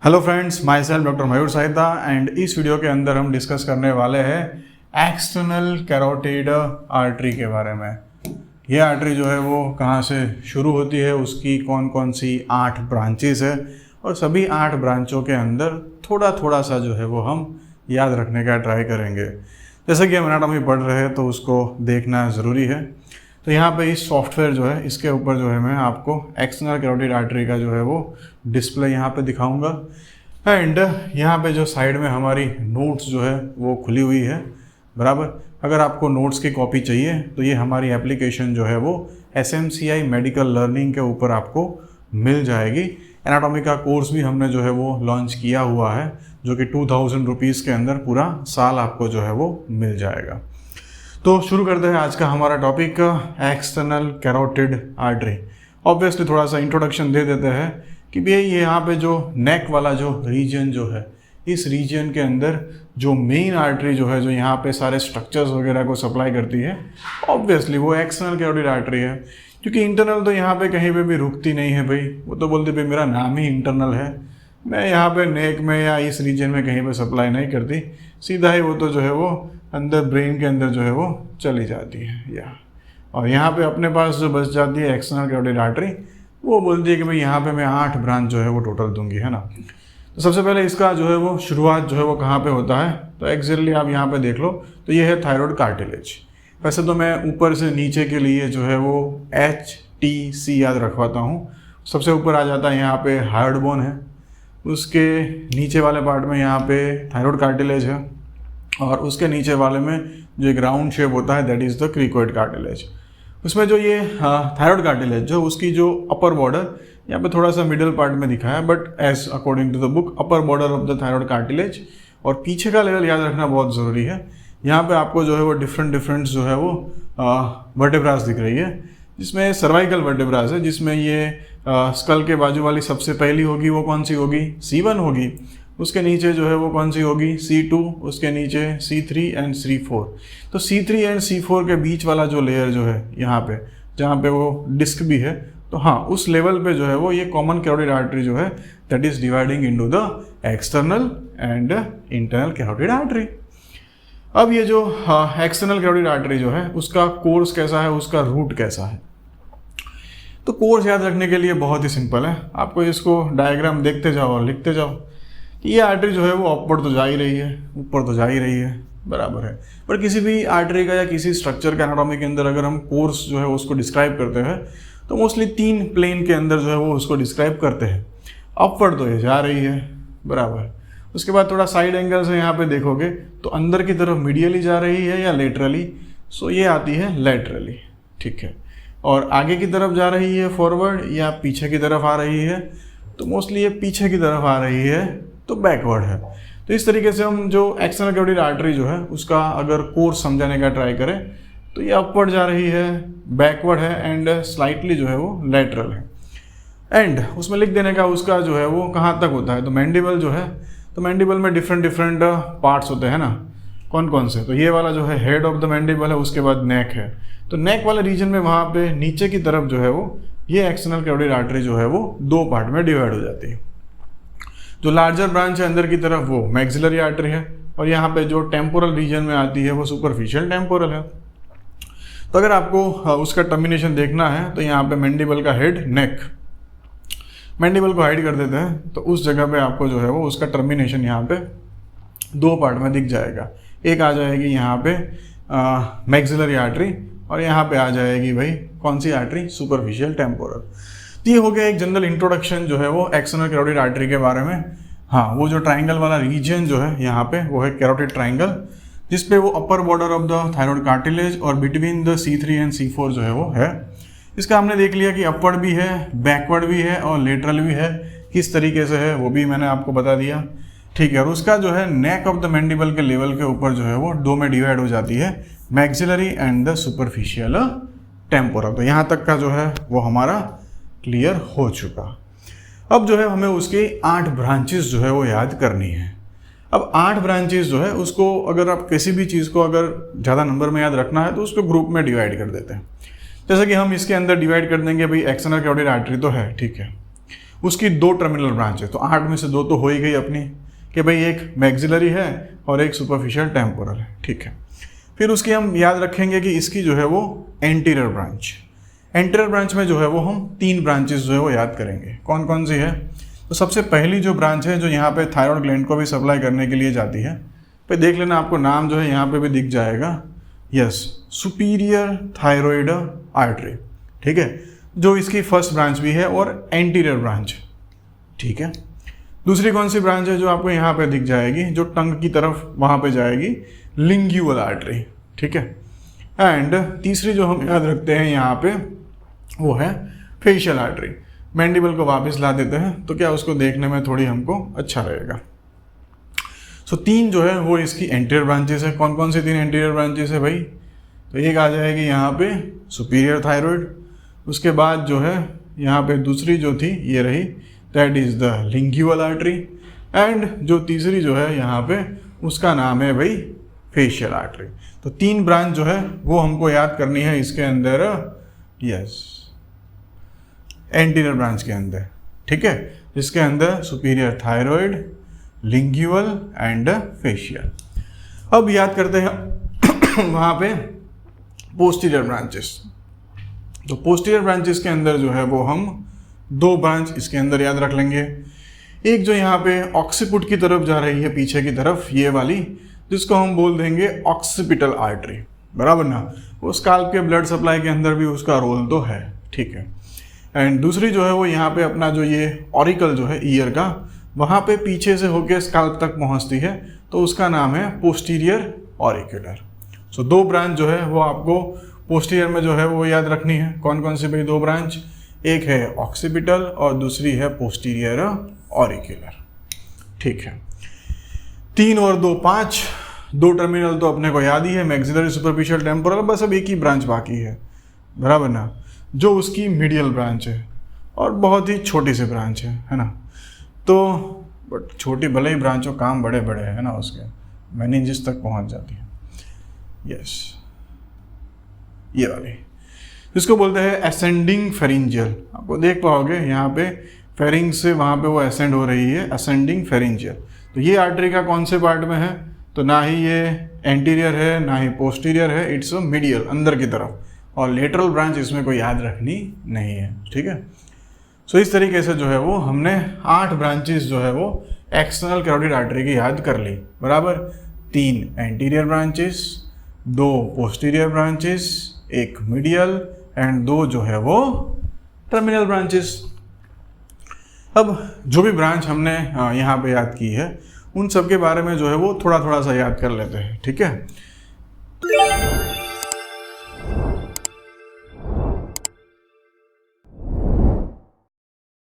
Hello friends, myself doctor Mayur Sahita and इस video के अंदर हम डिस्कस करने वाले हैं एक्सटर्नल कैरोटिड आर्टरी के बारे में। ये आर्टरी जो है वो कहाँ से शुरू होती है, उसकी कौन कौन सी 8 ब्रांचेस है और सभी 8 ब्रांचों के अंदर थोड़ा थोड़ा सा जो है वो हम याद रखने का ट्राई करेंगे। जैसे कि हम एनाटॉमी पढ़ रहे हैं तो उसको देखना ज़रूरी है। तो यहाँ पे इस सॉफ्टवेयर जो है इसके ऊपर जो है मैं आपको एक्सटर्नल कैरोटिड आर्टरी का जो है वो डिस्प्ले यहाँ पे दिखाऊंगा एंड यहाँ पे जो साइड में हमारी नोट्स जो है वो खुली हुई है बराबर। अगर आपको नोट्स की कॉपी चाहिए तो ये हमारी एप्लीकेशन जो है वो SMCI मेडिकल लर्निंग के ऊपर आपको मिल जाएगी। एनाटॉमी का कोर्स भी हमने जो है वो लॉन्च किया हुआ है जो कि 2000 रुपीज़ के अंदर पूरा साल आपको जो है वो मिल जाएगा। तो शुरू करते हैं आज का हमारा topic external carotid artery. Obviously थोड़ा सा इंट्रोडक्शन दे देते हैं कि भैया ये यहाँ पे जो नेक वाला जो रीजन जो है, इस रीजन के अंदर जो मेन आर्टरी जो है जो यहाँ पे सारे स्ट्रक्चर्स वगैरह को सप्लाई करती है, ऑब्वियसली वो एक्सटर्नल कैरोटिड आर्टरी है। क्योंकि इंटरनल तो यहाँ पे कहीं पे भी रुकती नहीं है भाई, वो तो बोलती भाई मेरा नाम ही इंटरनल है, मैं यहाँ पे नेक में या इस रीजन में कहीं पे सप्लाई नहीं करती, सीधा ही वो तो जो है वो अंदर ब्रेन के अंदर जो है वो चली जाती है या। और यहाँ पे अपने पास जो बच जाती है एक्सटर्नल कैरोटिड आर्टरी, वो बोलती है कि भाई यहाँ पे मैं 8 ब्रांच जो है वो टोटल दूंगी, है ना। तो सबसे पहले इसका जो है वो शुरुआत जो है वो कहाँ पे होता है, तो एक्जेक्टली आप यहाँ पे देख लो तो ये है थायराइड कार्टिलेज। वैसे तो मैं ऊपर से नीचे के लिए जो है वो HTC याद रखवाता हूँ। सबसे ऊपर आ जाता है यहाँ पे हार्ड बोन है, उसके नीचे वाले पार्ट में यहाँ पे थायराइड कार्टिलेज है और उसके नीचे वाले में जो एक राउंड शेप होता है that is the cricoid cartilage. उसमें जो ये थायराइड कार्टिलेज जो उसकी जो अपर बॉर्डर यहाँ पे थोड़ा सा मिडिल पार्ट में दिखा है, but as according to the book upper border of the thyroid cartilage. और पीछे का लेवल याद रखना बहुत ज़रूरी है। यहाँ पे आपको जो है वो डिफरेंट जो है वो वर्टेब्रास दिख रही है, जिसमें सर्वाइकल वर्टेब्रास है, जिसमें ये स्कल के बाजू वाली सबसे पहली होगी वो कौन सी होगी, C1 होगी। उसके नीचे जो है वो कौन सी होगी, C2, उसके नीचे C3 एंड C4। तो C3 एंड C4 के बीच वाला जो लेयर जो है यहाँ पे जहाँ पे वो डिस्क भी है, तो हाँ उस लेवल पे जो है वो ये कॉमन कैरोटिड आर्टरी जो है that is dividing into the external and internal carotid artery. अब ये जो एक्सटर्नल कैरोटिड आर्टरी जो है उसका कोर्स कैसा है, उसका रूट कैसा है। तो कोर्स याद रखने के लिए बहुत ही सिंपल है, आपको इसको डायग्राम देखते जाओ और लिखते जाओ कि ये आर्टरी जो है वो अपवर्ड तो जा ही रही है, ऊपर तो जा ही रही है, बराबर है। पर किसी भी आर्टरी का या किसी स्ट्रक्चर का एनाटॉमी के अंदर अगर हम कोर्स जो है उसको डिस्क्राइब करते हैं तो मोस्टली 3 प्लेन के अंदर जो है वो उसको डिस्क्राइब करते हैं। अपवर्ड तो ये जा रही है, बराबर। उसके बाद थोड़ा साइड एंगल से यहाँ पे देखोगे तो अंदर की तरफ मीडियली जा रही है या लेटरली, सो ये आती है लेटरली, ठीक है। और आगे की तरफ जा रही है फॉरवर्ड या पीछे की तरफ आ रही है, तो मोस्टली ये पीछे की तरफ आ रही है तो बैकवर्ड है। तो इस तरीके से हम जो एक्सटर्नल कैरोटिड आर्टरी जो है उसका अगर कोर्स समझाने का ट्राई करें तो ये अपवर्ड जा रही है, बैकवर्ड है एंड स्लाइटली जो है वो लेटरल है। एंड उसमें लिख देने का उसका जो है वो कहाँ तक होता है, तो मैंडिबल जो है, तो मैंडिबल में डिफरेंट पार्ट्स होते हैं ना, कौन कौन से, तो ये वाला जो है हेड ऑफ द मैंडिबल है, उसके बाद नेक है। तो नेक वाले रीजन में वहाँ पे नीचे की तरफ जो है वो ये एक्सटर्नल कैरोटिड आर्टरी जो है वो 2 पार्ट में डिवाइड हो जाती है। जो लार्जर ब्रांच है अंदर की तरफ वो मैक्सिलरी आर्टरी है और यहाँ पे जो टेम्पोरल रीजन में आती है वो सुपरफिशियल टेम्पोरल है। तो अगर आपको उसका टर्मिनेशन देखना है तो यहाँ पे मैंडिबल का हेड नेक, मैंडिबल को हाइड कर देते हैं तो उस जगह पे आपको जो है वो उसका टर्मिनेशन यहाँ पे 2 पार्ट में दिख जाएगा। एक आ जाएगी यहाँ पे मैक्सिलरी आर्टरी और यहाँ पे आ जाएगी भाई कौन सी आर्टरी, सुपरफिशियल टेम्पोरल। तो ये हो गया एक जनरल इंट्रोडक्शन जो है वो एक्सटर्नल कैरोटिड आर्टरी के बारे में। हाँ, वो जो ट्राइंगल वाला रीजन जो है यहाँ पे वो है कैरोटिड ट्राइंगल, जिसपे वो upper border of the thyroid cartilage और between the C3 and C4 जो है वो है। इसका हमने देख लिया कि अपवर्ड भी है, बैकवर्ड भी है और लेटरल भी है, किस तरीके से है वो भी मैंने आपको बता दिया, ठीक है। और उसका जो है नेक ऑफ द मैंडिबल के लेवल के ऊपर जो है वो 2 में डिवाइड हो जाती है, maxillary and the superficial temporal. तो यहाँ तक का जो है वो हमारा क्लियर हो चुका। अब जो है हमें उसकी 8 ब्रांचेस जो है वो याद करनी है। अब 8 ब्रांचेस जो है उसको अगर आप किसी भी चीज़ को अगर ज़्यादा नंबर में याद रखना है तो उसको ग्रुप में डिवाइड कर देते हैं। जैसे कि हम इसके अंदर डिवाइड कर देंगे भाई एक्सटर्नल कैरोटिड आर्टरी तो है, ठीक है, उसकी 2 टर्मिनल ब्रांच है, तो 8 में से 2 तो हो ही गई अपनी कि भाई एक मैक्सिलरी है और एक सुपरफिशियल टेम्पोरल है, ठीक है। फिर उसकी हम याद रखेंगे कि इसकी जो है वो एंटीरियर ब्रांच में जो है वो हम 3 ब्रांचेस जो है वो याद करेंगे। कौन कौन सी है? तो सबसे पहली जो ब्रांच है जो यहाँ पे थायराइड ग्लैंड को भी सप्लाई करने के लिए जाती है, पे देख लेना, आपको नाम जो है यहाँ पे भी दिख जाएगा, यस, सुपीरियर थायराइड आर्टरी, ठीक है, जो इसकी फर्स्ट ब्रांच भी है और एंटीरियर ब्रांच, ठीक है। दूसरी कौन सी ब्रांच है जो आपको यहाँ पे दिख जाएगी, जो टंग की तरफ वहाँ पे जाएगी, लिंग्यूअल आर्टरी, ठीक है। एंड तीसरी जो हम याद रखते हैं यहाँ पे वो है फेशियल आर्टरी। मैंडिबल को वापस ला देते हैं तो क्या उसको देखने में थोड़ी हमको अच्छा रहेगा। सो 3 जो है वो इसकी एंटीरियर ब्रांचेस है। कौन कौन सी 3 एंटीरियर ब्रांचेस है भाई? तो एक आ जाएगी यहाँ पे सुपीरियर थायराइड, उसके बाद जो है यहाँ पे दूसरी जो थी ये रही, that is the lingual artery, and जो तीसरी जो है यहाँ पे उसका नाम है भाई फेशियल आर्टरी। तो 3 ब्रांच जो है वो हमको याद करनी है इसके अंदर, यस, एंटीरियर ब्रांच के अंदर, ठीक है, जिसके अंदर सुपीरियर थायराइड, लिंग्यूअल एंड फेशियल। अब याद करते हैं वहाँ पे पोस्टीरियर ब्रांचेस। तो पोस्टीरियर ब्रांचेस के अंदर जो है वो हम 2 ब्रांच इसके अंदर याद रख लेंगे। एक जो यहाँ पे ऑक्सीपुट की तरफ जा रही है, पीछे की तरफ, ये वाली, जिसको हम बोल देंगे ऑक्सीपिटल आर्टरी, बराबर ना। वो स्काल्प के ब्लड सप्लाई के अंदर भी उसका रोल तो है, ठीक है। एंड दूसरी जो है वो यहाँ पे अपना जो ये ऑरिकल जो है ईयर का, वहाँ पे पीछे से होके स्काल्प तक पहुँचती है, तो उसका नाम है पोस्टीरियर ऑरिकुलर। सो 2 ब्रांच जो है वो आपको पोस्टीरियर में जो है वो याद रखनी है। कौन कौन सी भाई 2 ब्रांच? एक है ऑक्सीपिटल और दूसरी है पोस्टीरियर ऑरिकुलर, ठीक है। 3 और 2 5, 2 टर्मिनल तो अपने को याद ही है, मैक्सिलरी, सुपरफिशियल, टेम्पोरल, बस अब एक ही ब्रांच बाकी है, बराबर ना, जो उसकी मीडियल ब्रांच है और बहुत ही छोटी सी ब्रांच है ना। तो बट छोटी भले ही ब्रांच हो, काम बड़े बड़े है ना उसके, मेनिंजेस तक पहुंच जाती है, यस, ये वाली, इसको बोलते हैं असेंडिंग फेरिंजियल। आपको देख पाओगे यहाँ पे फेरिंग से वहाँ पे वो असेंड हो रही है, असेंडिंग फेरिंजियल। तो ये आर्टरी का कौन से पार्ट में है? तो ना ही ये एंटीरियर है ना ही पोस्टीरियर है, इट्स मीडियल, अंदर की तरफ, और लेटरल ब्रांच इसमें कोई याद रखनी नहीं है, ठीक है। सो इस तरीके से जो है वो हमने 8 ब्रांचेस जो है वो एक्सटर्नल कैरोटिड आर्टरी की याद कर ली, बराबर। 3 anterior branches, 2 posterior branches, 1 medial and 2 जो है वो टर्मिनल ब्रांचेस। अब जो भी ब्रांच हमने यहाँ पे याद की है उन सब के बारे में जो है वो थोड़ा थोड़ा सा याद कर लेते हैं, ठीक है।